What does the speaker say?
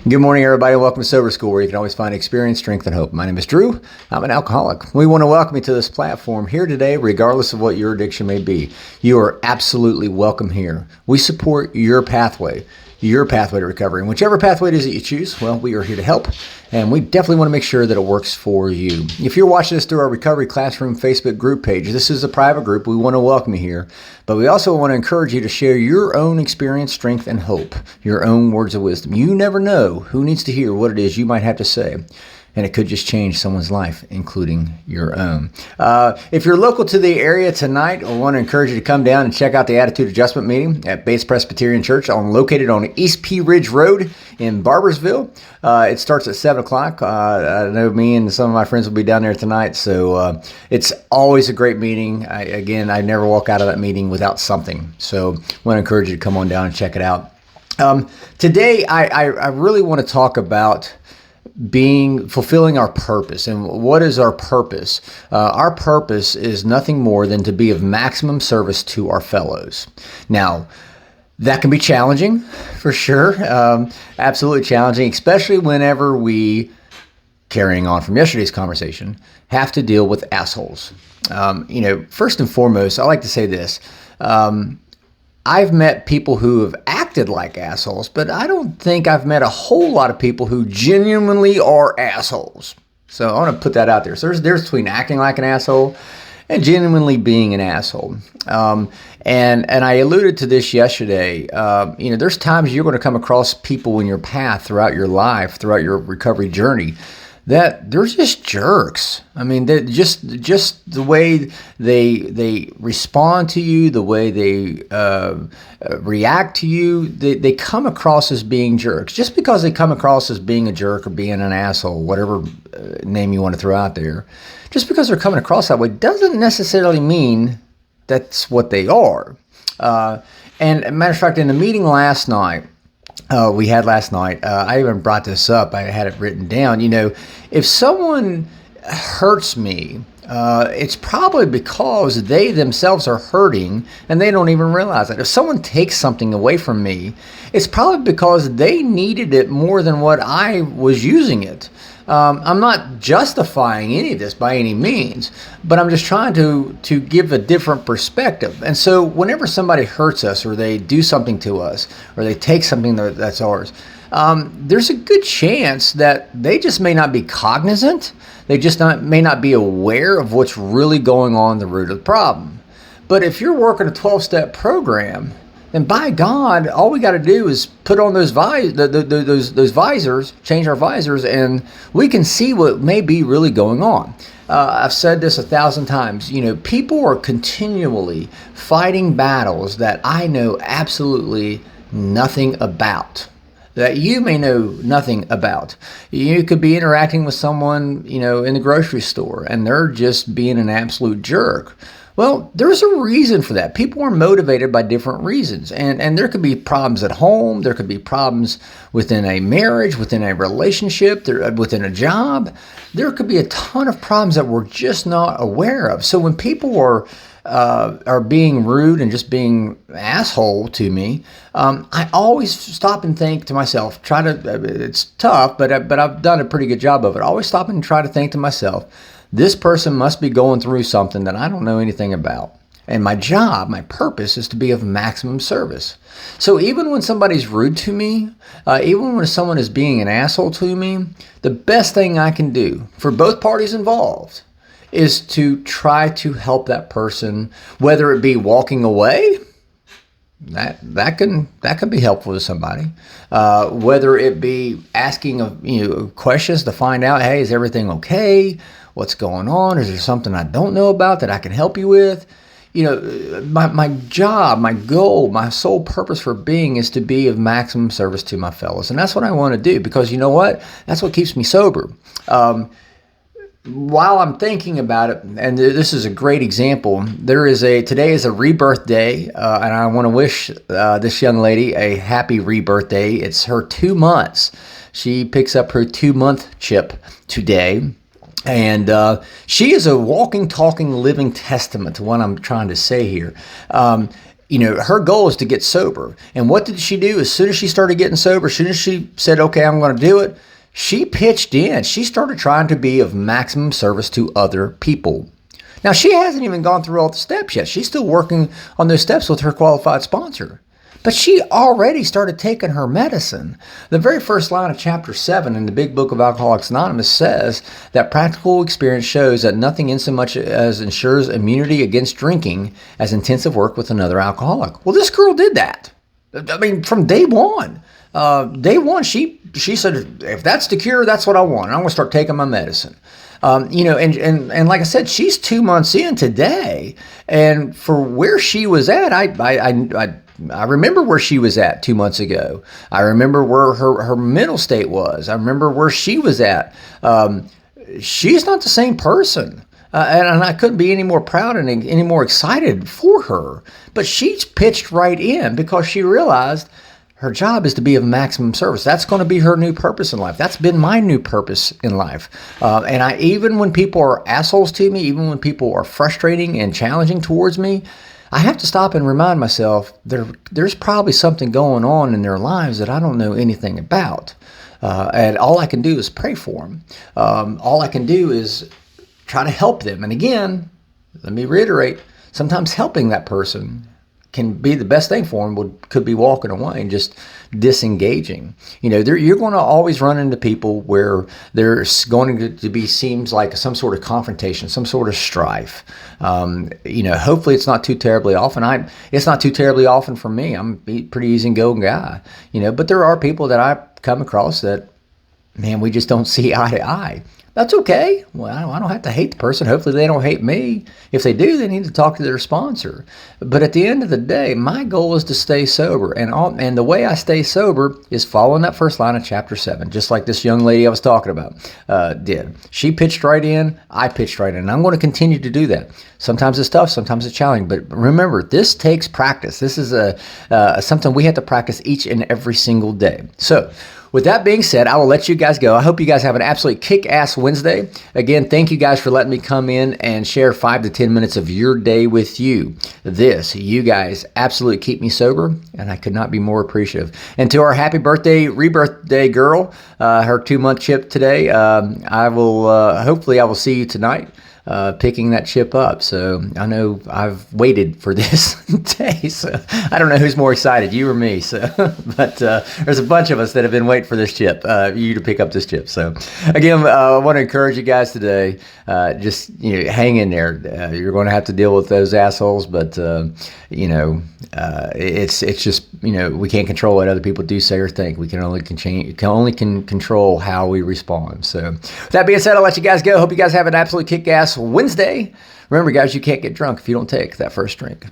Good morning, everybody. Welcome to Sober School, where you can always find experience, strength, and hope. My name is Drew. I'm an alcoholic. We want to welcome you to this platform here today, regardless of what your addiction may be. You are absolutely welcome here. We support your pathway to recovery. And whichever pathway it is that you choose, well, we are here to help. And we definitely want to make sure that it works for you. If you're watching this through our Recovery Classroom Facebook group page, this is a private group. We want to welcome you here. But we also want to encourage you to share your own experience, strength, and hope, your own words of wisdom. You never know who needs to hear what it is you might have to say. And it could just change someone's life, including your own. If you're local to the area tonight, I want to encourage you to come down and check out the Attitude Adjustment meeting at Bates Presbyterian Church, located on East Pea Ridge Road in Barbersville. It starts at 7 o'clock. I know me and some of my friends will be down there tonight, so it's always a great meeting. I never walk out of that meeting without something. So I want to encourage you to come on down and check it out. Today, I really want to talk about fulfilling our purpose. And what is our purpose? Our purpose is nothing more than to be of maximum service to our fellows. Now, that can be challenging, for sure. Absolutely challenging, especially whenever we, carrying on from yesterday's conversation, have to deal with assholes. First and foremost, I like to say this. I've met people who have acted like assholes, but I don't think I've met a whole lot of people who genuinely are assholes. So I want to put that out there. So there's a difference between acting like an asshole and genuinely being an asshole. And I alluded to this yesterday. There's times you're going to come across people in your path throughout your life, throughout your recovery journey, that they're just jerks. I mean, they're just the way they respond to you, the way they react to you, they come across as being jerks. Just because they come across as being a jerk or being an asshole, whatever name you want to throw out there, just because they're coming across that way doesn't necessarily mean that's what they are. And as a matter of fact, in the meeting last night, I even brought this up. I had it written down. If someone hurts me, it's probably because they themselves are hurting and they don't even realize it. If someone takes something away from me, it's probably because they needed it more than what I was using it. I'm not justifying any of this by any means, but I'm just trying to give a different perspective. And so whenever somebody hurts us or they do something to us or they take something that's ours, there's a good chance that they just may not be cognizant. They just may not be aware of what's really going on the root of the problem. But if you're working a 12-step program, then by God, all we got to do is put on those visors, change our visors, and we can see what may be really going on. I've said this 1,000 times. People are continually fighting battles that I know absolutely nothing about, that you may know nothing about. You could be interacting with someone, in the grocery store, and they're just being an absolute jerk. Well, there's a reason for that. People are motivated by different reasons. And there could be problems at home. There could be problems within a marriage, within a relationship, within a job. There could be a ton of problems that we're just not aware of. So when people are being rude and just being asshole to me, I always stop and think to myself, it's tough, but I've done a pretty good job of it. I always stop and try to think to myself, this person must be going through something that I don't know anything about. And my job, my purpose is to be of maximum service. So even when somebody's rude to me, even when someone is being an asshole to me, the best thing I can do for both parties involved is to try to help that person, whether it be walking away. That can be helpful to somebody. Whether it be asking questions to find out, hey, is everything okay? What's going on? Is there something I don't know about that I can help you with? My job, my goal, my sole purpose for being is to be of maximum service to my fellows. And that's what I want to do, because you know what? That's what keeps me sober. While I'm thinking about it, and this is a great example, today is a rebirth day, and I want to wish this young lady a happy rebirth day. It's her 2 months. She picks up her 2-month chip today. And she is a walking, talking, living testament to what I'm trying to say here. her goal is to get sober. And what did she do? As soon as she started getting sober, as soon as she said, okay, I'm going to do it, she pitched in. She started trying to be of maximum service to other people. Now, she hasn't even gone through all the steps yet. She's still working on those steps with her qualified sponsor. But she already started taking her medicine. The very first line of chapter 7 in the Big Book of Alcoholics Anonymous says that practical experience shows that nothing in so much as ensures immunity against drinking as intensive work with another alcoholic. Well, this girl did that. I mean, from day one. She said, if that's the cure, that's what I want. I'm going to start taking my medicine. And like I said, she's 2 months in today, and for where she was at, I remember where she was at 2 months ago. I remember where her mental state was. I remember where she was at. She's not the same person. And I couldn't be any more proud and any more excited for her. But she's pitched right in because she realized her job is to be of maximum service. That's going to be her new purpose in life. That's been my new purpose in life. And even when people are assholes to me, even when people are frustrating and challenging towards me, I have to stop and remind myself there's probably something going on in their lives that I don't know anything about. And all I can do is pray for them. All I can do is try to help them. And again, let me reiterate, sometimes helping that person can be the best thing for them. Could be walking away and just disengaging. You're going to always run into people where there's going to be seems like some sort of confrontation, some sort of strife. Hopefully it's not too terribly often. It's not too terribly often for me. I'm a pretty easygoing guy. But there are people that I come across that, man, we just don't see eye to eye. That's okay. Well, I don't have to hate the person. Hopefully they don't hate me. If they do, they need to talk to their sponsor. But at the end of the day, my goal is to stay sober. And the way I stay sober is following that first line of chapter 7, just like this young lady I was talking about did. She pitched right in. I pitched right in. And I'm going to continue to do that. Sometimes it's tough. Sometimes it's challenging. But remember, this takes practice. This is something we have to practice each and every single day. So, with that being said, I will let you guys go. I hope you guys have an absolutely kick-ass Wednesday. Again, thank you guys for letting me come in and share 5 to 10 minutes of your day with you. You guys absolutely keep me sober, and I could not be more appreciative. And to our happy birthday, rebirthday girl, her 2-month chip today, hopefully I will see you tonight. Picking that chip up. So I know I've waited for this day. So I don't know who's more excited, you or me. So, but there's a bunch of us that have been waiting for this chip, you to pick up this chip. So again, I want to encourage you guys today. Just hang in there. You're going to have to deal with those assholes, but it's just we can't control what other people do, say, or think. We can only control how we respond. So with that being said, I'll let you guys go. Hope you guys have an absolute kick-ass Wednesday. Remember, guys, you can't get drunk if you don't take that first drink.